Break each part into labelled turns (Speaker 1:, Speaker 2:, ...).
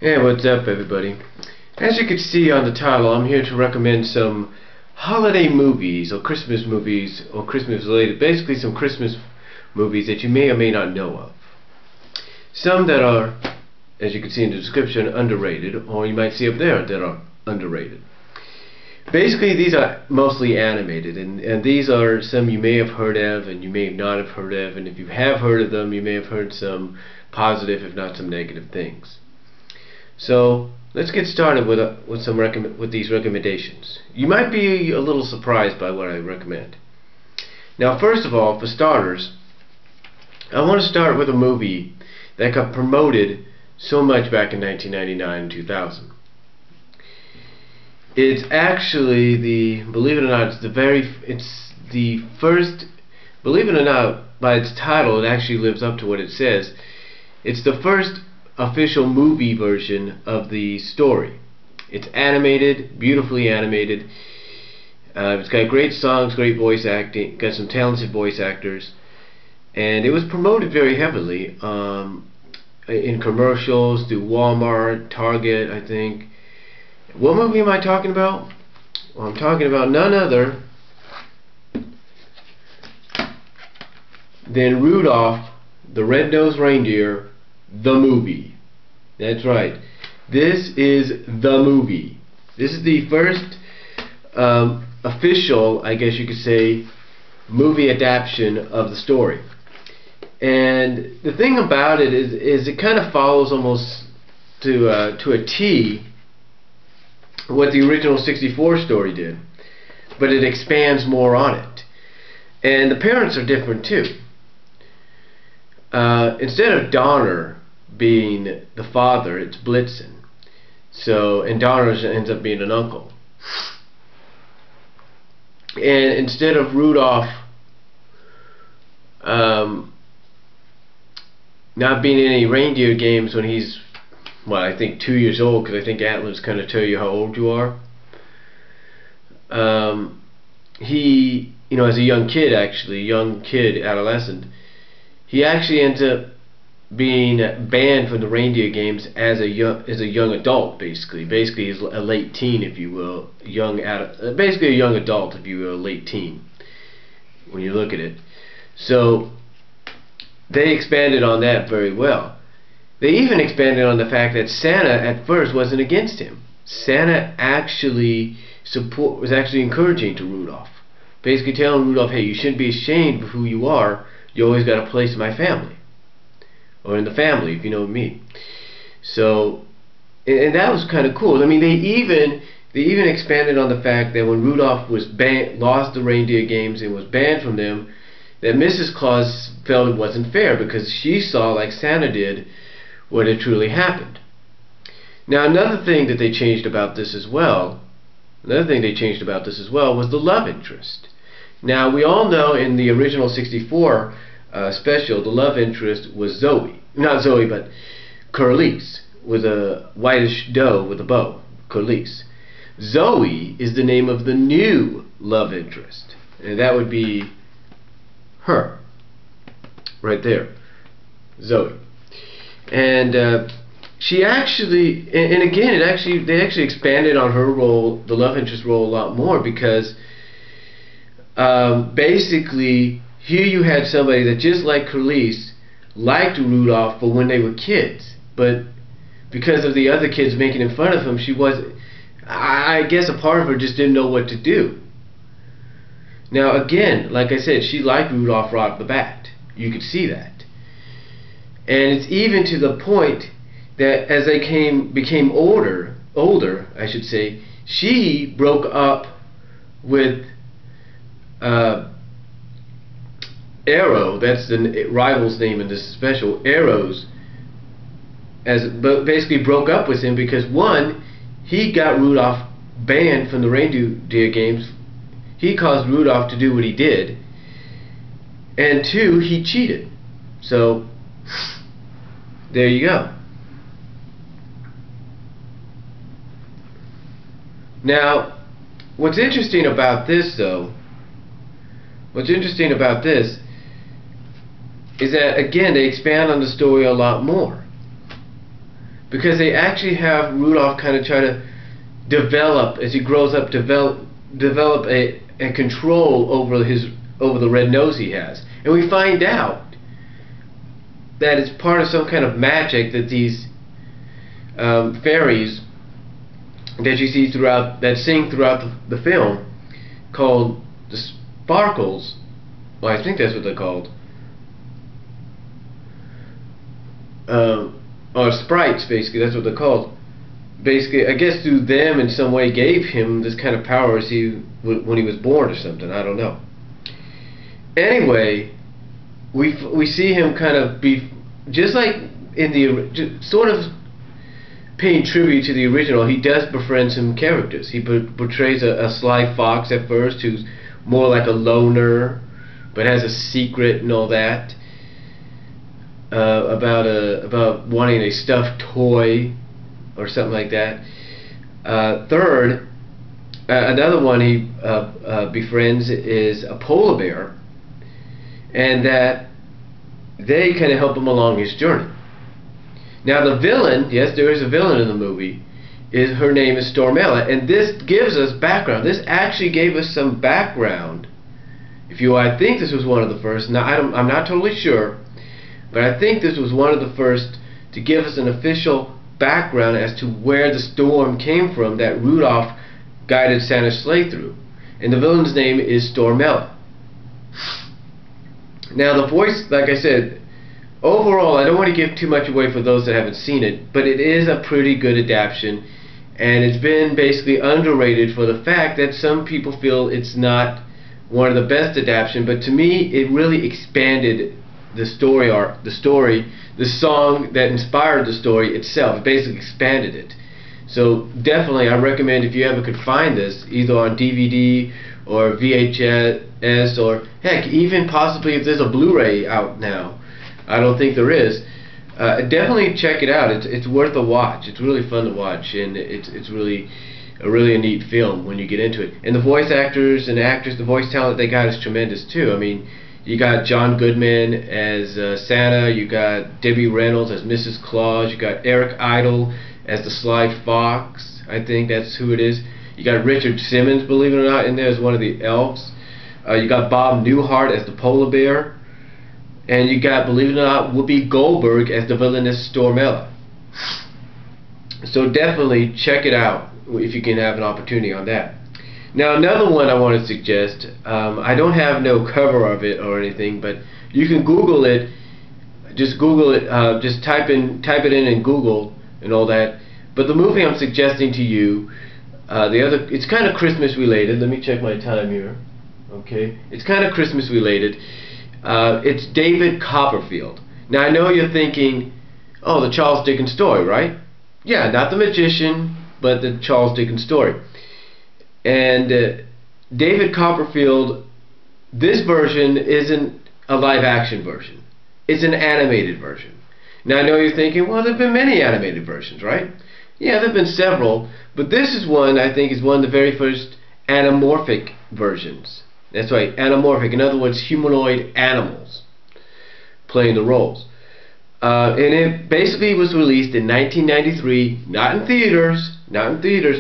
Speaker 1: Hey, what's up everybody? As you can see on the title, I'm here to recommend some holiday movies or Christmas related, basically some Christmas movies that you may or may not know of. Some that are, as you can see in the description, underrated, or you might see up there that are underrated. Basically these are mostly animated, and these are some you may have heard of and you may not have heard of, and if you have heard of them you may have heard some positive if not some negative things. So let's get started with these recommendations. You might be a little surprised by what I recommend. Now, first of all, for starters, I want to start with a movie that got promoted so much back in 1999 and 2000. It's actually believe it or not, it's the first, believe it or not, by its title, it actually lives up to what it says. It's the first official movie version of the story. It's animated, beautifully animated. It's got great songs, great voice acting, got some talented voice actors, and it was promoted very heavily in commercials through Walmart, Target, I think. What movie am I talking about? Well, I'm talking about none other than Rudolph the Red-Nosed Reindeer, the movie. That's right. This is the movie. This is the first official, I guess you could say, movie adaptation of the story. And the thing about it is it kind of follows almost to a T what the original '64 story did, but it expands more on it. And the parents are different too. Instead of Donner being the father, it's Blitzen. So, and Donner ends up being an uncle. And instead of Rudolph not being in any reindeer games when he's, well, I think 2 years old, because I think antlers kind of tell you how old you are. He, as a young kid, adolescent, he actually ends up being banned from the reindeer games as a young adult, basically. Basically, he's a late teen, if you will, basically a young adult, if you will, a late teen, when you look at it. So they expanded on that very well. They even expanded on the fact that Santa at first wasn't against him. Santa actually was actually encouraging to Rudolph, basically telling Rudolph, hey, you shouldn't be ashamed of who you are. You always got a place in my family, or in the family, if you know what I mean. So, and that was kind of cool. I mean, they even expanded on the fact that when Rudolph was lost the reindeer games and was banned from them, that Mrs. Claus felt it wasn't fair because she saw, like Santa did, what had truly happened. Now, another thing that they changed about this as well was the love interest. Now, we all know in the original '64 special, the love interest was not Zoe, but Curly's, with a whitish doe with a bow, Curly's. Zoe is the name of the new love interest, and that would be her, right there, Zoe. And she actually, and again, they actually expanded on her role, the love interest role, a lot more, because basically here you had somebody that, just like Curly's, liked Rudolph for when they were kids, but because of the other kids making fun of him, I guess a part of her just didn't know what to do. Now again, like I said, she liked Rudolph right off the bat. You could see that. And it's even to the point that as they became older, I should say, she broke up with Arrow, that's the rival's name in this special, Arrows, basically broke up with him because, one, he got Rudolph banned from the reindeer games. He caused Rudolph to do what he did, and two, he cheated. So there you go. Now, what's interesting about this, though, is that, again, they expand on the story a lot more. because they actually have Rudolph kind of try to develop, as he grows up, develop a control over the red nose he has. And we find out that it's part of some kind of magic that these fairies that you see that sing throughout the film, called the Sparkles. Well, I think that's what they're called. Or sprites, basically. That's what they're called. Basically, I guess through them in some way gave him this kind of power as when he was born or something. I don't know. Anyway, we see him kind of be just like in the sort of paying tribute to the original. He does befriend some characters. He portrays a sly fox at first, who's more like a loner, but has a secret and all that. About wanting a stuffed toy or something like that. Third, another one he befriends is a polar bear, and that they kind of help him along his journey. Now the villain, yes, there is a villain in the movie, her name is Stormella, and this gives us background. This actually gave us some background. I think this was one of the first. Now I'm not totally sure, but I think this was one of the first to give us an official background as to where the storm came from that Rudolph guided Santa's sleigh through. And the villain's name is Stormella. Now the voice, like I said, overall, I don't want to give too much away for those that haven't seen it, but it is a pretty good adaptation, and it's been basically underrated for the fact that some people feel it's not one of the best adaptations, but to me it really expanded the story arc, the song that inspired the story itself. It basically expanded it. So definitely I recommend, if you ever could find this, either on DVD or VHS, or heck, even possibly if there's a Blu-ray out now. I don't think there is. Definitely check it out. It's worth a watch. It's really fun to watch, and it's really a neat film when you get into it. And the voice actors and actors, the voice talent they got is tremendous too. I mean, you got John Goodman as Santa, you got Debbie Reynolds as Mrs. Claus, you got Eric Idle as the Sly Fox, I think that's who it is. You got Richard Simmons, believe it or not, in there as one of the elves. You got Bob Newhart as the polar bear. And you got, believe it or not, Whoopi Goldberg as the villainous Stormella. So definitely check it out if you can have an opportunity on that. Now another one I want to suggest, I don't have no cover of it or anything, but you can Google it. Just Google it. Just type it in Google and all that. But the movie I'm suggesting to you, it's kind of Christmas related. Let me check my time here. Okay, it's kind of Christmas related. It's David Copperfield. Now I know you're thinking, oh, the Charles Dickens story, right? Yeah, not the magician, but the Charles Dickens story. And David Copperfield, this version isn't a live action version. It's an animated version. Now I know you're thinking, well, there have been many animated versions, right? Yeah, there have been several, but this is one, I think, is one of the very first anamorphic versions. That's right, anamorphic. In other words, humanoid animals playing the roles. And it basically was released in 1993, not in theaters,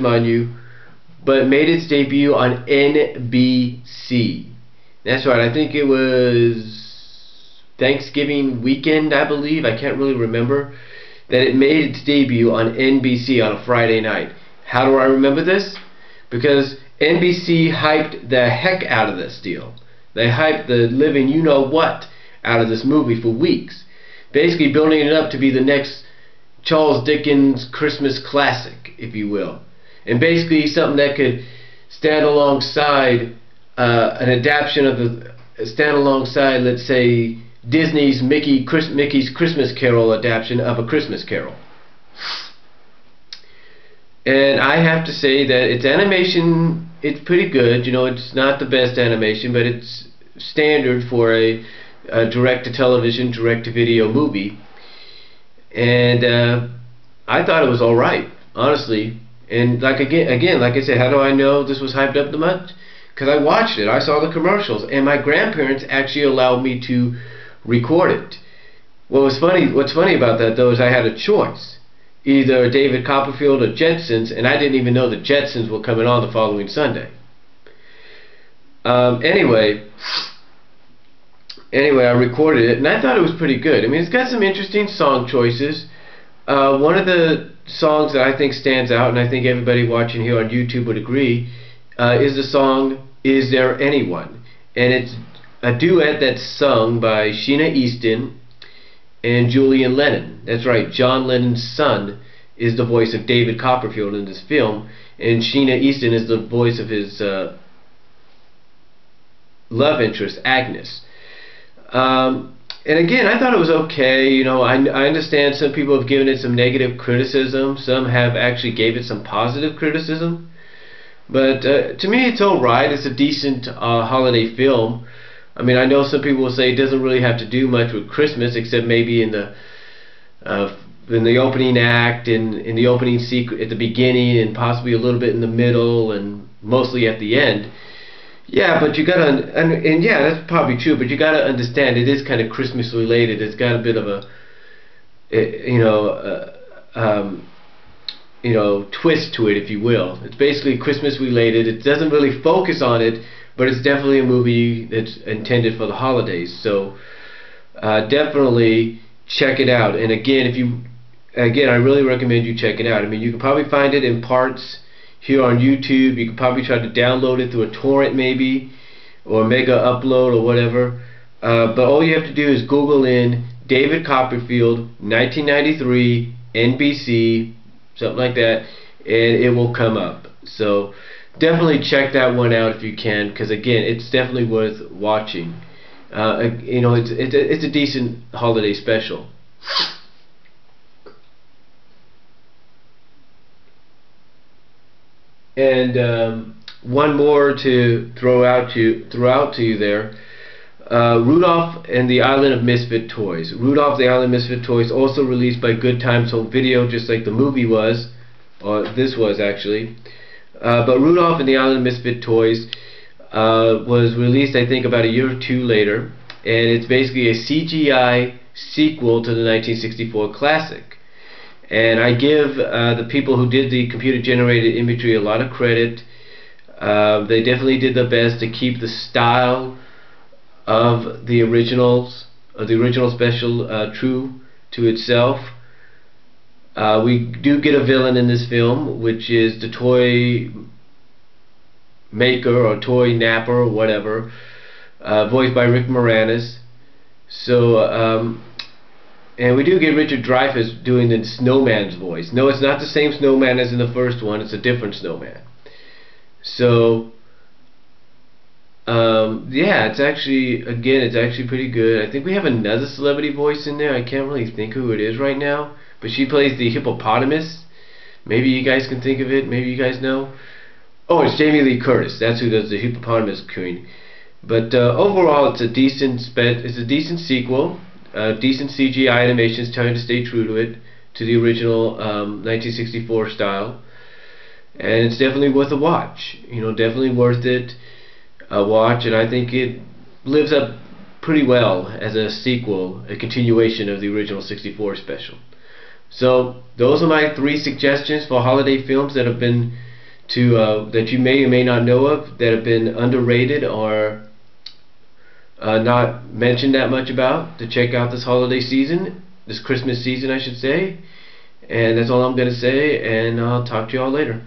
Speaker 1: mind you, but made its debut on NBC. That's right, I think it was Thanksgiving weekend, I believe. I can't really remember. That it made its debut on NBC on a Friday night. How do I remember this? Because NBC hyped the heck out of this deal. They hyped the living you-know-what out of this movie for weeks. Basically building it up to be the next Charles Dickens Christmas classic, if you will. And basically something that could stand alongside an adaptation of let's say, Disney's Mickey's Christmas Carol adaptation of A Christmas Carol. And I have to say that its animation, it's pretty good. You know, it's not the best animation, but it's standard for a direct-to-television, direct-to-video movie. And I thought it was all right, honestly. And like I said, how do I know this was hyped up the much? Because I watched it, I saw the commercials, and my grandparents actually allowed me to record it. What's funny about that though is I had a choice. either David Copperfield or Jetsons, and I didn't even know the Jetsons were coming on the following Sunday. Anyway, I recorded it, and I thought it was pretty good. I mean, it's got some interesting song choices. One of the songs that I think stands out, and I think everybody watching here on YouTube would agree, is the song "Is There Anyone?" And it's a duet that's sung by Sheena Easton and Julian Lennon. That's right, John Lennon's son is the voice of David Copperfield in this film, and Sheena Easton is the voice of his love interest, Agnes. And again, I thought it was okay. You know, I understand some people have given it some negative criticism. Some have actually gave it some positive criticism. But to me, it's alright. It's a decent holiday film. I mean, I know some people will say it doesn't really have to do much with Christmas, except maybe in the opening act, in the opening sequence at the beginning, and possibly a little bit in the middle, and mostly at the end. Yeah, but you gotta, and yeah, that's probably true. But you gotta understand, it is kind of Christmas related. It's got a bit of a, twist to it, if you will. It's basically Christmas related. It doesn't really focus on it, but it's definitely a movie that's intended for the holidays. So definitely check it out. And again, I really recommend you check it out. I mean, you can probably find it in parts here on YouTube. You can probably try to download it through a torrent maybe, or mega upload or whatever. But all you have to do is Google in David Copperfield 1993 NBC, something like that, and it will come up. So definitely check that one out if you can, because again, it's definitely worth watching. It's a decent holiday special. And one more to throw out to you there. Rudolph and the Island of Misfit Toys. Rudolph the Island of Misfit Toys, also released by Good Times Home Video, just like the movie was, or this was actually. But Rudolph and the Island of Misfit Toys was released, I think, about a year or two later, and it's basically a CGI sequel to the 1964 classic. And I give the people who did the computer-generated imagery a lot of credit. They definitely did their best to keep the style of the original special true to itself. We do get a villain in this film, which is the toy maker or toy napper or whatever, voiced by Rick Moranis. So, and we do get Richard Dreyfuss doing the snowman's voice. No, it's not the same snowman as in the first one. It's a different snowman. So, yeah, it's actually pretty good. I think we have another celebrity voice in there. I can't really think who it is right now, but she plays the hippopotamus. Maybe you guys can think of it. Maybe you guys know. Oh, it's Jamie Lee Curtis. That's who does the hippopotamus queen. But overall, it's a decent sequel. Decent CGI animations, trying to stay true to it, to the original 1964 style, and it's definitely worth a watch. You know, definitely worth it a watch, and I think it lives up pretty well as a sequel, a continuation of the original 64 special. So those are my 3 suggestions for holiday films that have been that you may or may not know of, that have been underrated or not mentioned that much about, to check out this holiday season, this Christmas season I should say. And that's all I'm going to say, and I'll talk to you all later.